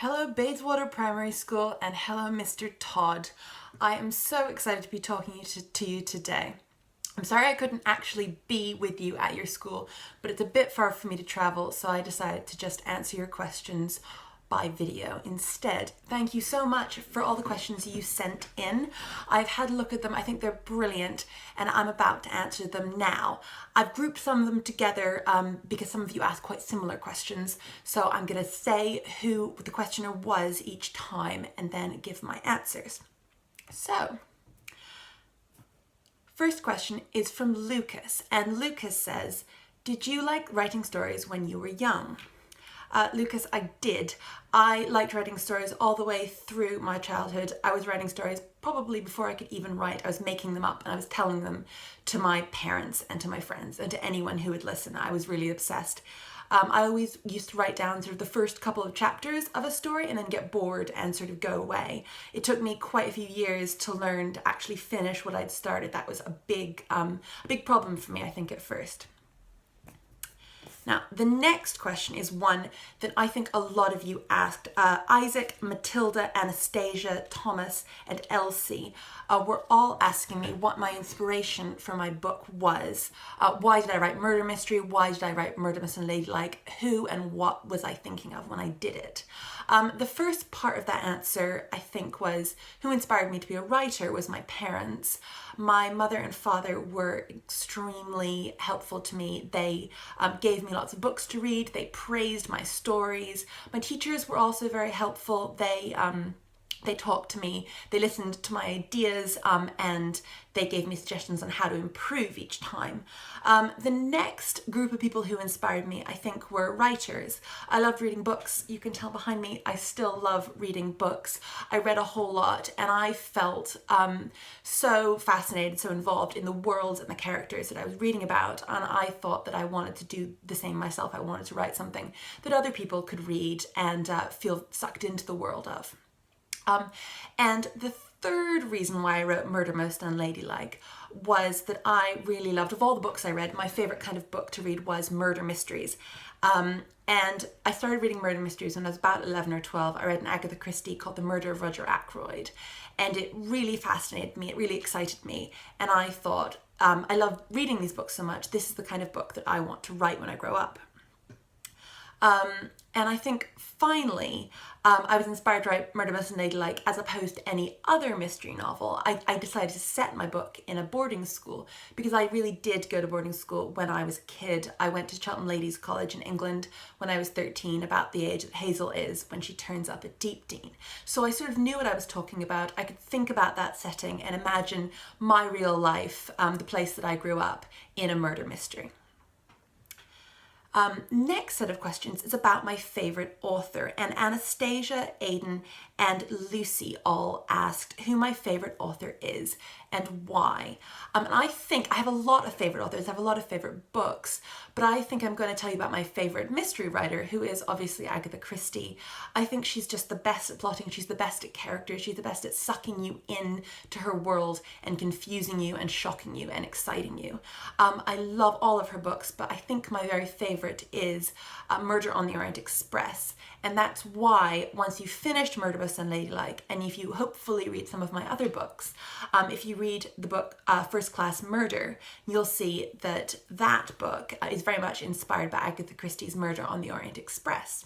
Hello Bayswater Primary School and hello Mr Todd. I am so excited to be talking to you today. I'm sorry I couldn't actually be with you at your school, but it's a bit far for me to travel, so I decided to just answer your questions by video instead. Thank you so much for all the questions you sent in. I've had a look at them. I think they're brilliant and I'm about to answer them now. I've grouped some of them together because some of you asked quite similar questions. So I'm going to say who the questioner was each time and then give my answers. So, first question is from Lucas, and Lucas says, did you like writing stories when you were young? Lucas, I did. I liked writing stories all the way through my childhood. I was writing stories probably before I could even write. I was making them up and I was telling them to my parents and to my friends and to anyone who would listen. I was really obsessed. I always used to write down sort of the first couple of chapters of a story and then get bored and sort of go away. It took me quite a few years to learn to actually finish what I'd started. That was a big problem for me, I think, at first. Now, the next question is one that I think a lot of you asked. Isaac, Matilda, Anastasia, Thomas, and Elsie were all asking me what my inspiration for my book was. Why did I write murder mystery? Why did I write Murder Most Unladylike? Who and what was I thinking of when I did it? The first part of that answer, I think, was who inspired me to be a writer was my parents. My mother and father were extremely helpful to me. They gave me lots of books to read. They praised my stories. My teachers were also very helpful. They talked to me, they listened to my ideas, and they gave me suggestions on how to improve each time. The next group of people who inspired me, I think, were writers. I loved reading books. You can tell behind me, I still love reading books. I read a whole lot and I felt so fascinated, so involved in the worlds and the characters that I was reading about, and I thought that I wanted to do the same myself. I wanted to write something that other people could read and feel sucked into the world of. And the third reason why I wrote Murder Most Unladylike was that I really loved, of all the books I read, my favourite kind of book to read was murder mysteries. And I started reading murder mysteries when I was about 11 or 12. I read an Agatha Christie called The Murder of Roger Ackroyd, and it really fascinated me, it really excited me, and I thought, I love reading these books so much, this is the kind of book that I want to write when I grow up. And I think finally, I was inspired to write Murder Most Unladylike as opposed to any other mystery novel. I decided to set my book in a boarding school because I really did go to boarding school when I was a kid. I went to Cheltenham Ladies College in England when I was 13, about the age that Hazel is when she turns up at Deepdean. So I sort of knew what I was talking about. I could think about that setting and imagine my real life, the place that I grew up, in a murder mystery. Next set of questions is about my favourite author, and Anastasia, Aidan and Lucy all asked who my favourite author is and why. And I think I have a lot of favourite authors, I have a lot of favourite books, but I think I'm going to tell you about my favourite mystery writer, who is obviously Agatha Christie. I think she's just the best at plotting, she's the best at characters, she's the best at sucking you in to her world and confusing you and shocking you and exciting you. I love all of her books, but I think my very favourite is Murder on the Orient Express, and that's why once you've finished Murder Most Unladylike, and if you hopefully read some of my other books, if you read the book First Class Murder, you'll see that that book is very much inspired by Agatha Christie's Murder on the Orient Express.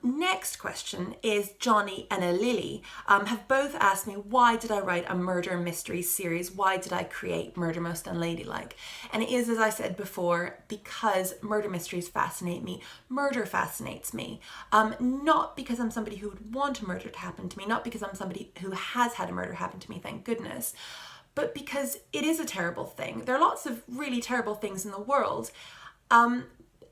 Next question is Johnny and Lily have both asked me, why did I write a murder mystery series? Why did I create Murder Most Unladylike? And it is, as I said before, because murder mysteries fascinate me. Murder fascinates me. Not because I'm somebody who would want a murder to happen to me, not because I'm somebody who has had a murder happen to me, thank goodness, but because it is a terrible thing. There are lots of really terrible things in the world.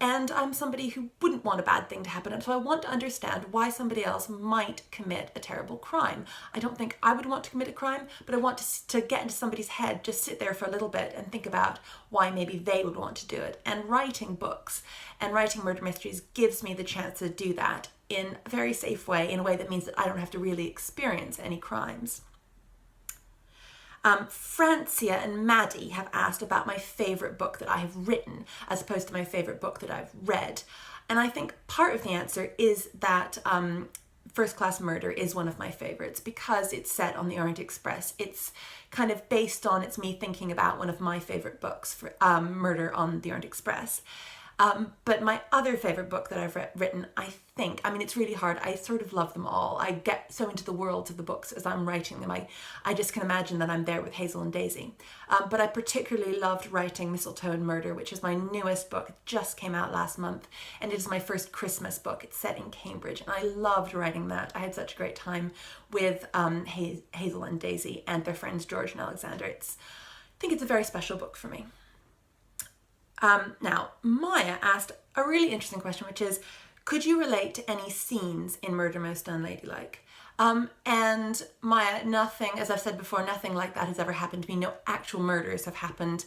And I'm somebody who wouldn't want a bad thing to happen, and so I want to understand why somebody else might commit a terrible crime. I don't think I would want to commit a crime, but I want to get into somebody's head, just sit there for a little bit and think about why maybe they would want to do it. And writing books and writing murder mysteries gives me the chance to do that in a very safe way, in a way that means that I don't have to really experience any crimes. Francia and Maddie have asked about my favourite book that I have written as opposed to my favourite book that I've read. And I think part of the answer is that First Class Murder is one of my favorites because it's set on the Orient Express. It's kind of based on, it's me thinking about one of my favorite books, for Murder on the Orient Express. But my other favorite book that I've written, I mean, it's really hard. I sort of love them all. I get so into the worlds of the books as I'm writing them. I just can imagine that I'm there with Hazel and Daisy. But I particularly loved writing Mistletoe and Murder, which is my newest book. It just came out last month, and it is my first Christmas book. It's set in Cambridge, and I loved writing that. I had such a great time with Hazel and Daisy and their friends George and Alexander. I think it's a very special book for me. Now, Maya asked a really interesting question, which is, could you relate to any scenes in Murder Most Unladylike? And Maya, nothing, as I've said before, nothing like that has ever happened to me. No actual murders have happened,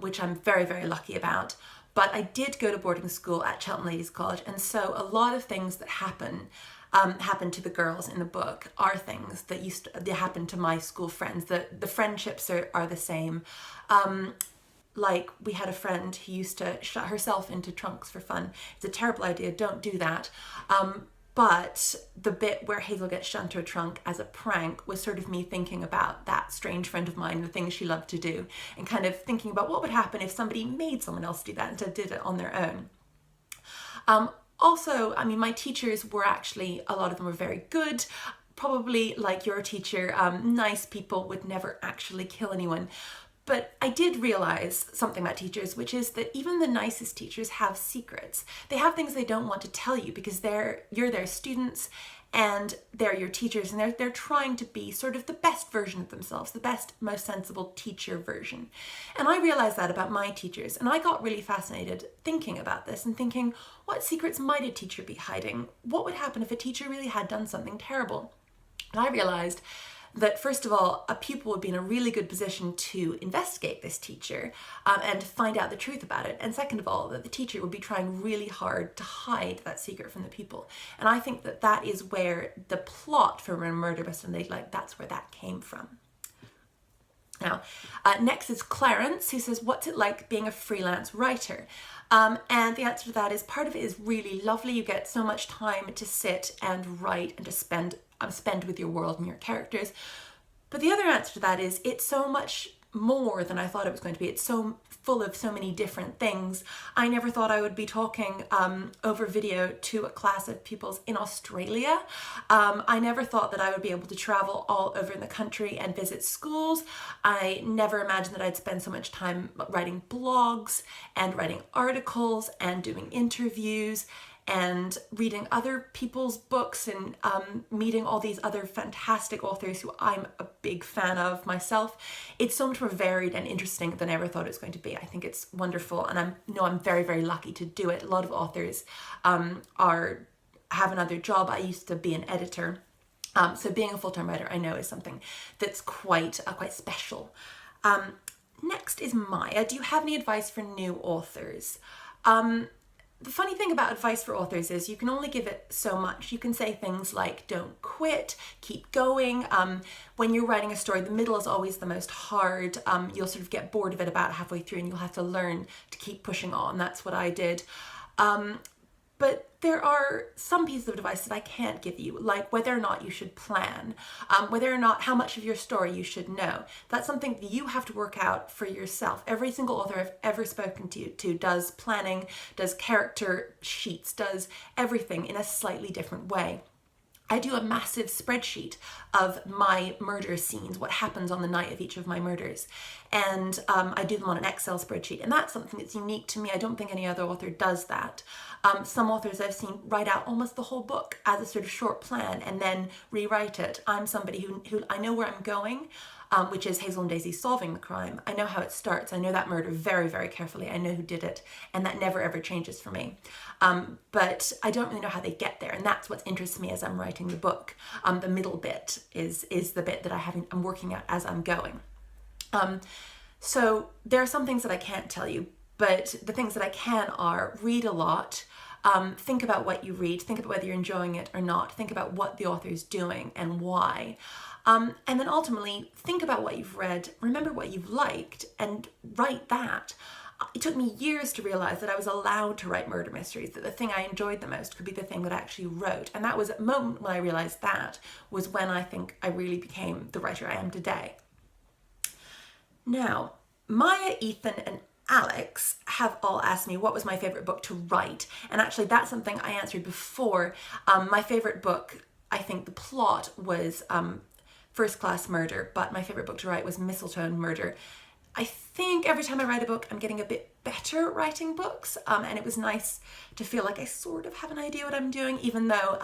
which I'm very, very lucky about. But I did go to boarding school at Cheltenham Ladies College, and so a lot of things that happen to the girls in the book are things that they happen to my school friends. The friendships are the same. Like, we had a friend who used to shut herself into trunks for fun. It's a terrible idea, don't do that. But the bit where Hazel gets shut into a trunk as a prank was sort of me thinking about that strange friend of mine, the things she loved to do, and kind of thinking about what would happen if somebody made someone else do that instead of did it on their own. Also, I mean, my teachers were actually, a lot of them were very good. Probably like your teacher, nice people would never actually kill anyone. But I did realize something about teachers, which is that even the nicest teachers have secrets. They have things they don't want to tell you because you're their students and they're your teachers, and they're trying to be sort of the best version of themselves, the best, most sensible teacher version. And I realized that about my teachers, and I got really fascinated thinking about this and thinking, what secrets might a teacher be hiding? What would happen if a teacher really had done something terrible? And I realized that, first of all, a pupil would be in a really good position to investigate this teacher and find out the truth about it. And second of all, that the teacher would be trying really hard to hide that secret from the pupil. And I think that that is where the plot for Murder Most Unladylike, that's where that came from. Now, next is Clarence, who says, what's it like being a freelance writer? And the answer to that is, part of it is really lovely. You get so much time to sit and write and to spend with your world and your characters. But the other answer to that is, it's so much more than I thought it was going to be. It's so full of so many different things. I never thought I would be talking over video to a class of pupils in Australia. I never thought that I would be able to travel all over the country and visit schools. I never imagined that I'd spend so much time writing blogs and writing articles and doing interviews and reading other people's books and meeting all these other fantastic authors who I'm a big fan of myself. It's so much more varied and interesting than I ever thought it was going to be. I think it's wonderful, and I'm very, very lucky to do it. A lot of authors have another job. I used to be an editor, so being a full-time writer, I know, is something that's quite special. Next is Maya. Do you have any advice for new authors? The funny thing about advice for authors is you can only give it so much. You can say things like, don't quit, keep going. When you're writing a story, the middle is always the most hard. You'll sort of get bored of it about halfway through, and you'll have to learn to keep pushing on. That's what I did. But there are some pieces of advice that I can't give you, like whether or not you should plan, whether or not how much of your story you should know. That's something that you have to work out for yourself. Every single author I've ever spoken to does planning, does character sheets, does everything in a slightly different way. I do a massive spreadsheet of my murder scenes, what happens on the night of each of my murders. And I do them on an Excel spreadsheet. And that's something that's unique to me. I don't think any other author does that. Some authors I've seen write out almost the whole book as a sort of short plan and then rewrite it. I'm somebody who I know where I'm going, which is Hazel and Daisy solving the crime. I know how it starts. I know that murder very, very carefully. I know who did it, and that never ever changes for me. But I don't really know how they get there, and that's what interests me as I'm writing the book. The middle bit is the bit that I'm working out as I'm going. So there are some things that I can't tell you, but the things that I can are read a lot. Think about what you read. Think about whether you're enjoying it or not. Think about what the author's doing and why. And then ultimately, think about what you've read, remember what you've liked, and write that. it took me years to realize that I was allowed to write murder mysteries, that the thing I enjoyed the most could be the thing that I actually wrote. And that was a moment when I realized that was when I think I really became the writer I am today. Now, Maya, Ethan, and Alex have all asked me what was my favorite book to write. And actually that's something I answered before. My favorite book, I think the plot was First Class Murder, but my favorite book to write was Mistletoe Murder. I think every time I write a book, I'm getting a bit better at writing books, and it was nice to feel like I sort of have an idea what I'm doing, even though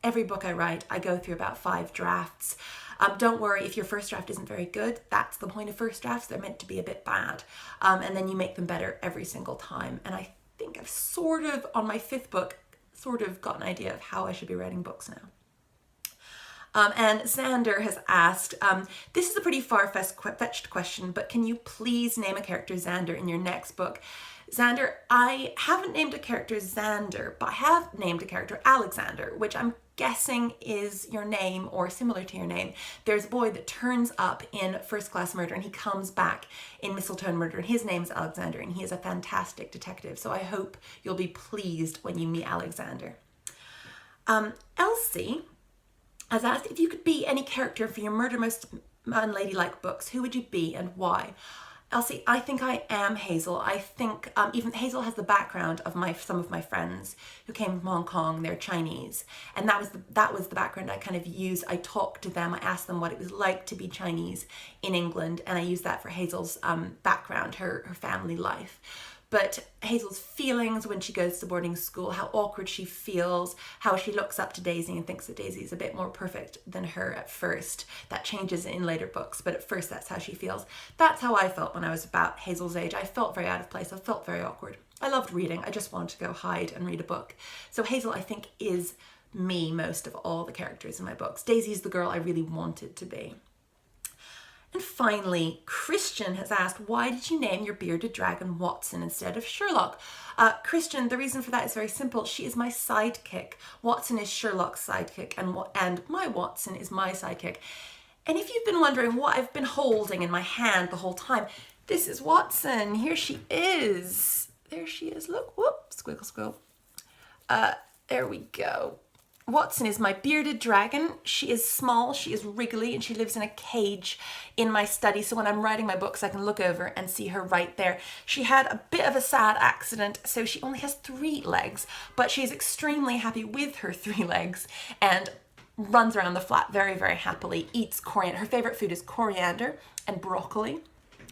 every book I write, I go through about 5 drafts. Don't worry if your first draft isn't very good. That's the point of first drafts. They're meant to be a bit bad, and then you make them better every single time. And I think I've sort of, on my 5th book, sort of got an idea of how I should be writing books now. And Xander has asked, this is a pretty far-fetched question, but can you please name a character Xander in your next book? Xander, I haven't named a character Xander, but I have named a character Alexander, which I'm guessing is your name or similar to your name. There's a boy that turns up in First Class Murder and he comes back in Mistletoe Murder, and his name is Alexander, and he is a fantastic detective. So I hope you'll be pleased when you meet Alexander. Elsie has asked if you could be any character for your Murder Most Unladylike books, who would you be and why? Elsie, I think I am Hazel. I think even Hazel has the background of some of my friends who came from Hong Kong. They're Chinese, and that was the background I kind of used. I talked to them. I asked them what it was like to be Chinese in England, and I used that for Hazel's background, her family life. But Hazel's feelings when she goes to boarding school, how awkward she feels, how she looks up to Daisy and thinks that Daisy is a bit more perfect than her at first. That changes in later books, but at first that's how she feels. That's how I felt when I was about Hazel's age. I felt very out of place. I felt very awkward. I loved reading. I just wanted to go hide and read a book. So Hazel, I think, is me most of all the characters in my books. Daisy's the girl I really wanted to be. And finally, Christian has asked, why did you name your bearded dragon Watson instead of Sherlock? Christian, the reason for that is very simple. She is my sidekick. Watson is Sherlock's sidekick, and my Watson is my sidekick. And if you've been wondering what I've been holding in my hand the whole time, this is Watson. Here she is. There she is. Look, whoop, squiggle, squiggle. There we go. Watson is my bearded dragon. She is small, she is wriggly, and she lives in a cage in my study. So when I'm writing my books, I can look over and see her right there. She had a bit of a sad accident, so she only has 3 legs, but she's extremely happy with her 3 legs and runs around the flat very, very happily, eats coriander. Her favorite food is coriander and broccoli.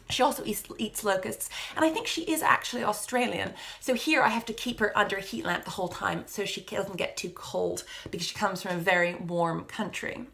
She also eats locusts, and I think she is actually Australian. So here I have to keep her under a heat lamp the whole time so she doesn't get too cold because she comes from a very warm country.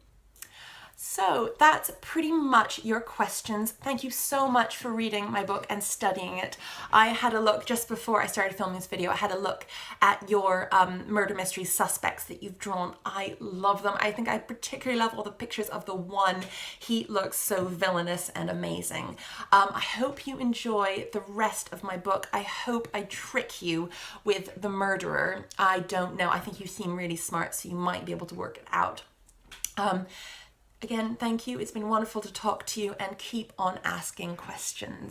So that's pretty much your questions. Thank you so much for reading my book and studying it. I had a look just before I started filming this video. I had a look at your murder mystery suspects that you've drawn. I love them. I think I particularly love all the pictures of the one. He looks so villainous and amazing. I hope you enjoy the rest of my book. I hope I trick you with the murderer. I don't know. I think you seem really smart, so you might be able to work it out. Again, thank you. It's been wonderful to talk to you, and keep on asking questions.